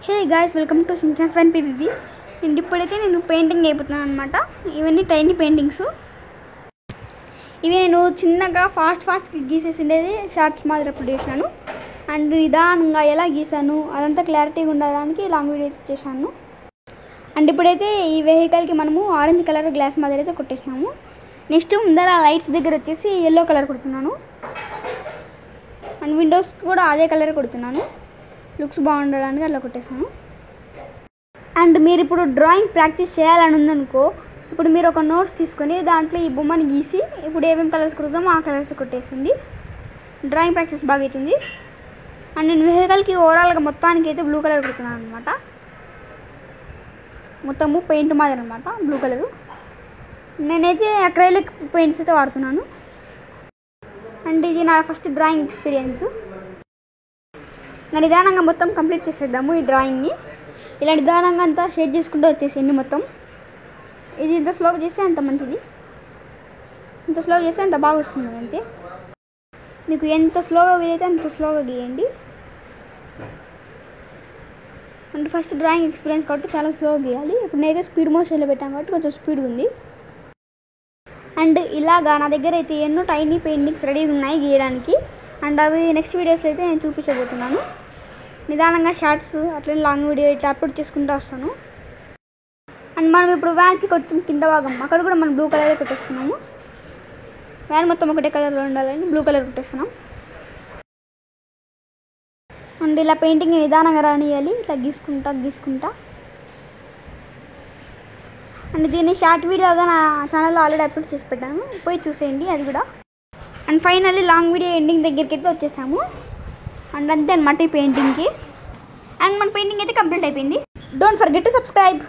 Hey guys, welcome to Shinchan fun PVV. ఇప్పుడైతే నేను painting అయిపోతున్నాను అనమాట. ఇవన్నీ టైనీ పెయింటింగ్స్. ఇవి నేను చిన్నగా ఫాస్ట్గా గీసేసిండేది షార్ట్స్ మాదిరి అప్పుడు చేశాను. అండ్ నిదానంగా ఎలా గీసాను అదంతా క్లారిటీగా ఉండడానికి లాంగ్ వీడియో చేశాను. అండ్ ఇప్పుడైతే ఈ వెహికల్కి మనము ఆరెంజ్ కలర్ గ్లాస్ మాదిరి అయితే కొట్టేసాము. నెక్స్ట్ ముందర లైట్స్ దగ్గర వచ్చేసి ఎల్లో కలర్ కొడుతున్నాను. అండ్ విండోస్కి కూడా అదే కలర్ కొడుతున్నాను, లుక్స్ బాగుండడానికి అట్లా కొట్టేసాను. అండ్ మీరు ఇప్పుడు డ్రాయింగ్ ప్రాక్టీస్ చేయాలని ఉందనుకో, ఇప్పుడు మీరు ఒక నోట్స్ తీసుకొని దాంట్లో ఈ బొమ్మని గీసి ఇప్పుడు ఏమేమి కలర్స్ కొడుతామో ఆ కలర్స్ కొట్టేసింది. డ్రాయింగ్ ప్రాక్టీస్ బాగా అవుతుంది. అండ్ నేను వెహికల్కి ఓవరాల్గా మొత్తానికి అయితే బ్లూ కలర్ కొడుతున్నాను అనమాట. మొత్తము పెయింట్ మాదిరి అనమాట, బ్లూ కలరు. నేనైతే అక్రైలిక్ పెయింట్స్ అయితే వాడుతున్నాను. అండ్ ఇది నా ఫస్ట్ డ్రాయింగ్ ఎక్స్పీరియన్స్. నిదానంగా మొత్తం కంప్లీట్ చేసేద్దాము ఈ డ్రాయింగ్ని. ఇలా నిదానంగా అంతా షేడ్ చేసుకుంటూ వచ్చేసేయండి మొత్తం. ఇది ఎంత స్లోగా చేస్తే అంత మంచిది, ఎంత స్లోగా చేస్తే అంత బాగా వస్తుంది. అంతే, మీకు ఎంత స్లోగా వీలైతే అంత స్లోగా గీయండి. అంటే ఫస్ట్ డ్రాయింగ్ ఎక్స్పీరియన్స్ కాబట్టి చాలా స్లోగా గీయాలి. ఇప్పుడు నేనైతే స్పీడ్ మోషన్లో పెట్టాను కాబట్టి కొంచెం స్పీడ్గా ఉంది. అండ్ ఇలాగా నా దగ్గర అయితే ఎన్నో టైనీ పెయింటింగ్స్ రెడీగా ఉన్నాయి గీయడానికి. అండ్ అవి నెక్స్ట్ వీడియోస్లో అయితే నేను చూపించబోతున్నాను. నిదానంగా షార్ట్స్ అట్లా లాంగ్ వీడియో ఇట్లా అప్లోడ్ చేసుకుంటూ వస్తాను. అండ్ మనం ఇప్పుడు వ్యాన్కి కొంచెం కింద భాగం అక్కడ కూడా మనం బ్లూ కలర్ కొట్టేస్తున్నాము. వ్యాన్ మొత్తం ఒకటే కలర్లో ఉండాలని బ్లూ కలర్ కొట్టేస్తున్నాం. అండ్ ఇలా పెయింటింగ్ నిదానంగా రానియాలి, ఇట్లా గీసుకుంటా. అండ్ దీన్ని షార్ట్ వీడియోగా నా ఛానల్లో ఆల్రెడీ అప్లోడ్ చేసి పెట్టాను, పోయి చూసేయండి అది కూడా. And finally long video ending దగ్గరికి అయితే వచ్చేసాము. అండ్ అంతే అనమాట ఈ పెయింటింగ్కి. అండ్ మన పెయింటింగ్ అయితే కంప్లీట్ అయిపోయింది. Don't forget to subscribe.